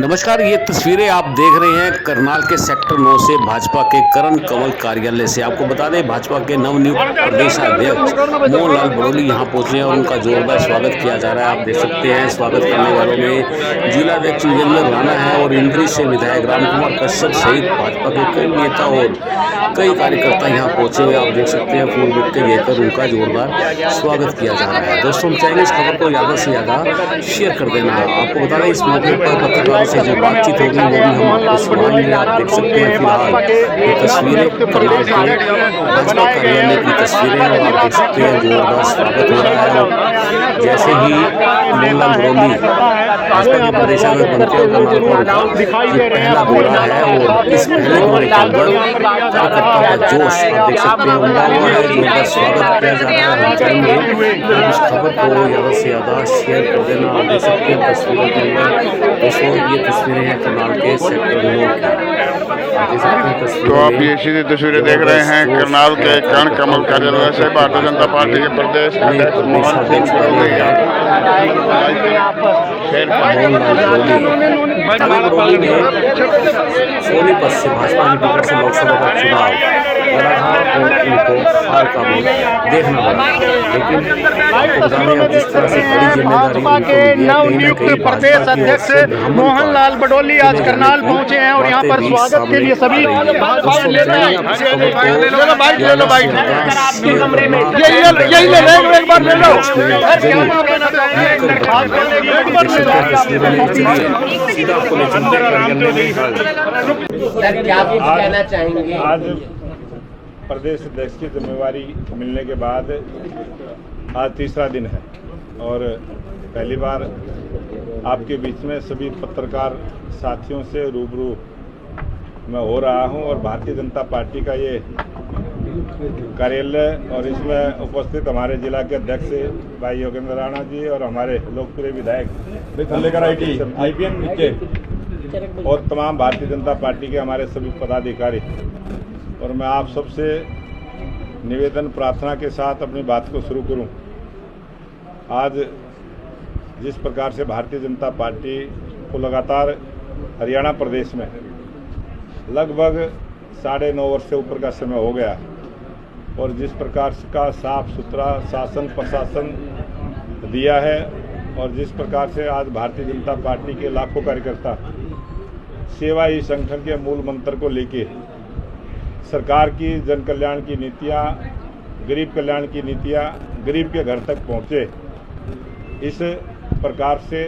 नमस्कार, ये तस्वीरें आप देख रहे हैं करनाल के सेक्टर 9 से भाजपा के करण कमल कार्यालय से। आपको बता दें, भाजपा के नवनियुक्त प्रदेशाध्यक्ष मोहनलाल बड़ोली यहां पहुंचे हैं और उनका जोरदार स्वागत किया जा रहा है। आप देख सकते हैं, स्वागत करने वालों में जिलाध्यक्ष विजेंद्र राणा है और इंद्री से विधायक रामकुमार कश्यप सहित भाजपा के कई नेता और कई कार्यकर्ता यहाँ पहुंचे हुए आप देख सकते हैं। फूल बुक्के देकर उनका जोरदार स्वागत किया जा रहा है। दोस्तों, हम चाहेंगे इस खबर को ज़्यादा से ज़्यादा शेयर कर देना। आपको बता दें, इस मौके पर पत्रकारों से जो बातचीत होगी वो भी हम आपको सुनाएंगे। आप देख सकते हैं फिलहाल ये तस्वीरें करनाल के भाजपा कार्यालय की तस्वीरें और आप देख सकते हैं जोरदार स्वागत हो रहा है। जैसे ही मोहनलाल बड़ोली भाजपा के प्रदेशाध्यक्ष बनते हैं करनाल का ये पहला दौरा है और इस पहले दौरे के अंदर कार्यकर्ताओं का जोश आप देख सकते हैं उमड़ा हुआ है। जोरदार स्वागत किया जा रहा है। हम चाहेंगे इस खबर को ज़्यादा से ज़्यादा शेयर कर देना। आप देख सकते हैं तस्वीरों के अंदर। दोस्तों, ये तस्वीरें हैं करनाल के सेक्टर 9 की। तो आप ये सीधी तस्वीरें देख रहे हैं करनाल के करण कमल कार्यालय से भारतीय जनता पार्टी के प्रदेश अध्यक्ष मोहन सिंह बड़ोली सोनीपत से भाजपा की टिकट से लोकसभा का चुनाव लड़ा था और उनको हार का मुंह देखना पड़ा। लेकिन अब जिस तरह से बड़ी जिम्मेदारी भाजपा के नवनियुक्त प्रदेश अध्यक्ष मोहनलाल बड़ोली आज करनाल पहुंचे हैं और यहाँ पर स्वागत के लिए सभी क्या कहना चाहेंगे? आज प्रदेश अध्यक्ष की जिम्मेवारी मिलने के बाद आज तीसरा दिन है और पहली बार आपके बीच में सभी पत्रकार साथियों से रूबरू मैं हो रहा हूं और भारतीय जनता पार्टी का ये कार्यालय और इसमें उपस्थित हमारे जिला के अध्यक्ष भाई योगेंद्र राणा जी और हमारे लोकप्रिय विधायक IPN नीचे और तमाम भारतीय जनता पार्टी के हमारे सभी पदाधिकारी, और मैं आप सबसे निवेदन प्रार्थना के साथ अपनी बात को शुरू करूं। आज जिस प्रकार से भारतीय जनता पार्टी को लगातार हरियाणा प्रदेश में लगभग 9.5 वर्ष से ऊपर का समय हो गया और जिस प्रकार का साफ सुथरा शासन प्रशासन दिया है और जिस प्रकार से आज भारतीय जनता पार्टी के लाखों कार्यकर्ता सेवा ही संगठन के मूल मंत्र को लेके सरकार की जन कल्याण की नीतियाँ, गरीब कल्याण की नीतियाँ गरीब के घर तक पहुँचे, इस प्रकार से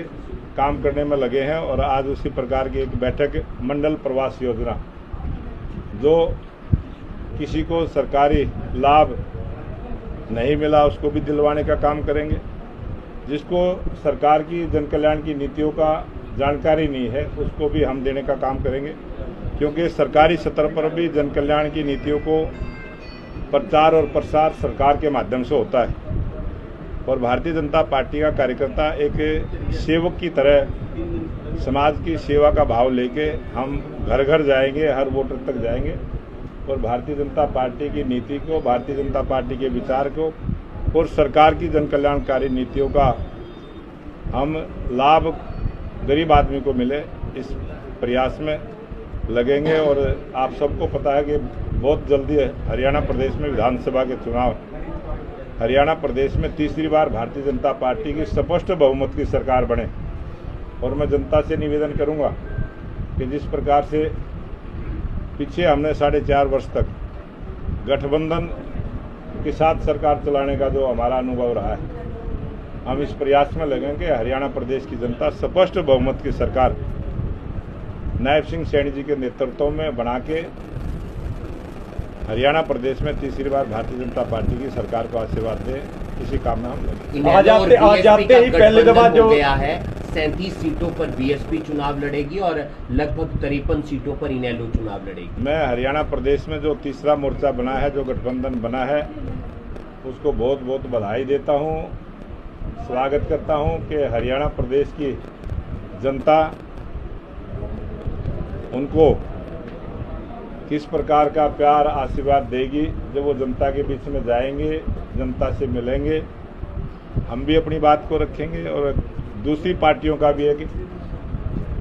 काम करने में लगे हैं। और आज उसी प्रकार की एक बैठक मंडल प्रवास योजना, जो किसी को सरकारी लाभ नहीं मिला उसको भी दिलवाने का काम करेंगे, जिसको सरकार की जन कल्याण की नीतियों का जानकारी नहीं है उसको भी हम देने का काम करेंगे, क्योंकि सरकारी स्तर पर भी जन कल्याण की नीतियों को प्रचार और प्रसार सरकार के माध्यम से होता है और भारतीय जनता पार्टी का कार्यकर्ता एक सेवक की तरह समाज की सेवा का भाव लेके हम घर घर जाएंगे, हर वोटर तक जाएंगे और भारतीय जनता पार्टी की नीति को, भारतीय जनता पार्टी के विचार को और सरकार की जन कल्याणकारी नीतियों का हम लाभ गरीब आदमी को मिले, इस प्रयास में लगेंगे। और आप सबको पता है कि बहुत जल्दी हरियाणा प्रदेश में विधानसभा के चुनाव, हरियाणा प्रदेश में तीसरी बार भारतीय जनता पार्टी की स्पष्ट बहुमत की सरकार बने और मैं जनता से निवेदन करूंगा कि जिस प्रकार से पीछे हमने 4.5 वर्ष तक गठबंधन के साथ सरकार चलाने का जो हमारा अनुभव रहा है, हम इस प्रयास में लगेंगे हरियाणा प्रदेश की जनता स्पष्ट बहुमत की सरकार नायब सिंह सैनी जी के नेतृत्व में बना के हरियाणा प्रदेश में तीसरी बार भारतीय जनता पार्टी की सरकार को आशीर्वाद दे, इसी काम में हम लगे। आज जाते ही पहले दफा जो गया है 37 सीटों पर बीएसपी चुनाव लड़ेगी और लगभग 53 सीटों पर इनेलो चुनाव लड़ेगी। मैं हरियाणा प्रदेश में जो तीसरा मोर्चा बना है, जो गठबंधन बना है, उसको बहुत बहुत बधाई देता हूँ, स्वागत करता हूँ कि हरियाणा प्रदेश की जनता उनको किस प्रकार का प्यार आशीर्वाद देगी जब वो जनता के बीच में जाएंगे, जनता से मिलेंगे। हम भी अपनी बात को रखेंगे और दूसरी पार्टियों का भी है कि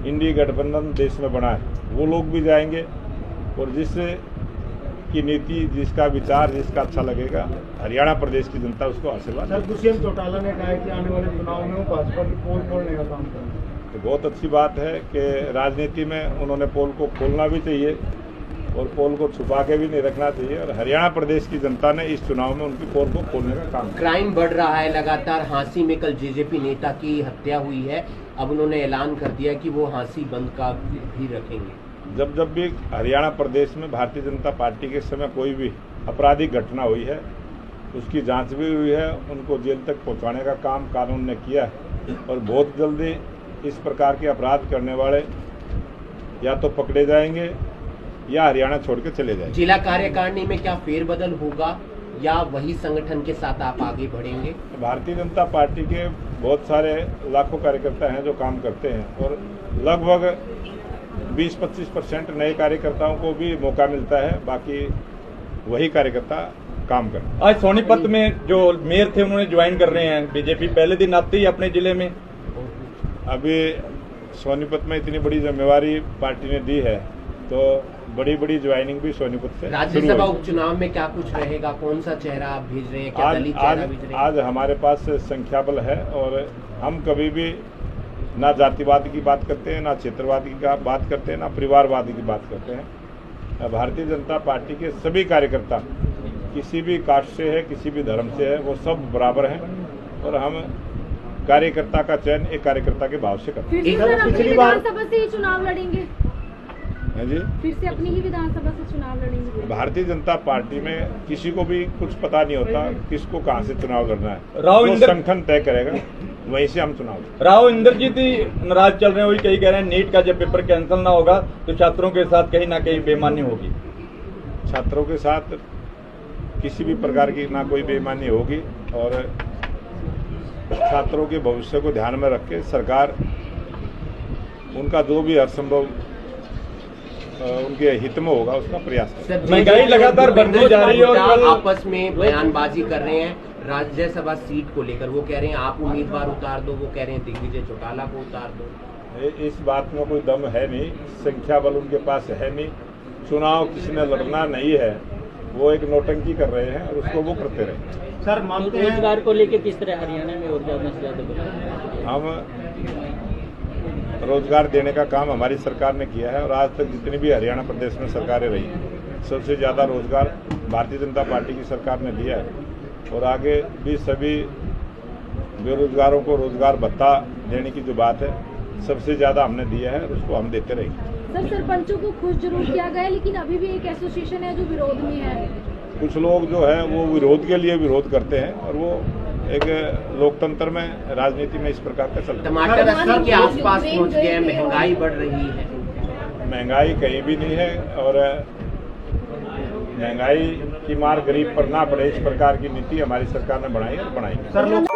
इंडी गठबंधन देश में बना है, वो लोग भी जाएंगे और जिससे की नीति, जिसका विचार, जिसका अच्छा लगेगा, हरियाणा प्रदेश की जनता उसको आशीर्वाद। सर दुष्यंत चौटाला ने कहा है कि आने वाले चुनाव में वो भाजपा की पोल खोलने का काम करेंगे। तो बहुत अच्छी बात है कि राजनीति में उन्होंने पोल को खोलना भी चाहिए और पोल को छुपा के भी नहीं रखना चाहिए, और हरियाणा प्रदेश की जनता ने इस चुनाव में उनकी पोल को खोलने का काम किया। क्राइम बढ़ रहा है लगातार। हांसी में कल जेजेपी नेता की हत्या हुई है, अब उन्होंने ऐलान कर दिया कि वो हांसी बंद का भी रखेंगे। जब भी हरियाणा प्रदेश में भारतीय जनता पार्टी के समय कोई भी आपराधिक घटना हुई है, उसकी जांच भी हुई है, उनको जेल तक पहुंचाने का काम कानून ने किया है और बहुत जल्दी इस प्रकार के अपराध करने वाले या तो पकड़े जाएंगे या हरियाणा छोड़ के चले जाएंगे। जिला कार्यकारिणी में क्या फेरबदल होगा या वही संगठन के साथ आप आगे बढ़ेंगे? भारतीय जनता पार्टी के बहुत सारे लाखों कार्यकर्ता हैं जो काम करते हैं और लगभग 20-25% नए कार्यकर्ताओं को भी मौका मिलता है, बाकी वही कार्यकर्ता काम करते हैं। आज सोनीपत में जो मेयर थे उन्होंने ज्वाइन कर रहे हैं बीजेपी, पहले दिन आते ही अपने जिले में। अभी सोनीपत में इतनी बड़ी जिम्मेवारी पार्टी ने दी है तो बड़ी बड़ी ज्वाइनिंग भी सोनीपत से शुरू राज्यसभा हुई। उपचुनाव में क्या कुछ रहेगा? कौन सा चेहरा आप भेज रहे हैं? क्या दलित चेहरा भेज रहे हैं? आज हमारे पास संख्या बल है और हम कभी भी ना जातिवाद की बात करते हैं, ना क्षेत्रवाद की बात करते हैं, ना परिवारवाद की बात करते हैं। भारतीय जनता पार्टी के सभी कार्यकर्ता किसी भी कास्ट से है, किसी भी धर्म से है, वो सब बराबर हैं और हम कार्यकर्ता का चयन एक कार्यकर्ता के भाव से करते हैं। फिर से अपनी विधानसभा से ही चुनाव लड़ेंगे? हैं जी, फिर से अपनी ही विधानसभा से चुनाव लड़ेंगे? भारतीय जनता पार्टी में किसी को भी कुछ पता नहीं होता किसको कहां से चुनाव लड़ना है। राव जो इंदर संगठन तय करेगा वहीं से हम चुनाव लड़ेंगे। राव इंद्रजीत ही नाराज चल रहे हैं, वही कहीं कह रहे हैं नीट का जब पेपर कैंसिल ना होगा तो छात्रों के साथ कहीं ना कहीं बेईमानी होगी। छात्रों के साथ किसी भी प्रकार की ना कोई बेईमानी होगी और छात्रों के भविष्य को ध्यान में रख के सरकार उनका जो भी हरसंभव उनके हित में होगा उसका प्रयास करें। महंगाई लगातार बढ़ती जा रही है और कल आपस में बयानबाजी कर रहे हैं राज्यसभा सीट को लेकर। वो कह रहे हैं आप उम्मीदवार उतार दो, वो कह रहे हैं दिग्विजय चौटाला को उतार दो। इस बात में कोई दम है नहीं, संख्या बल उनके पास है नहीं, चुनाव किसी ने लड़ना नहीं है, वो एक नौटंकी कर रहे हैं और उसको वो करते रहे। सर मानते हैं रोजगार को लेकर किस तरह हरियाणा में और ज्यादा से ज्यादा हम रोजगार देने का काम हमारी सरकार ने किया है और आज तक जितनी भी हरियाणा प्रदेश में सरकारें रही सबसे ज़्यादा रोजगार भारतीय जनता पार्टी की सरकार ने दिया है और आगे भी सभी बेरोजगारों को रोजगार भत्ता देने की जो बात है सबसे ज़्यादा हमने दिया है और उसको हम देते रहेंगे। सर सरपंचों को खुश जरूर किया गया लेकिन अभी भी एक एसोसिएशन है जो विरोध में है। कुछ लोग जो है वो विरोध के लिए विरोध करते हैं और वो एक लोकतंत्र में, राजनीति में इस प्रकार का चलता है। टमाटर 80 के आसपास पहुंच गए हैं, महंगाई बढ़ रही है। महंगाई कहीं भी नहीं है और महंगाई की मार गरीब पर ना पड़े इस प्रकार की नीति हमारी सरकार ने बनाई और बनाई। सर लोग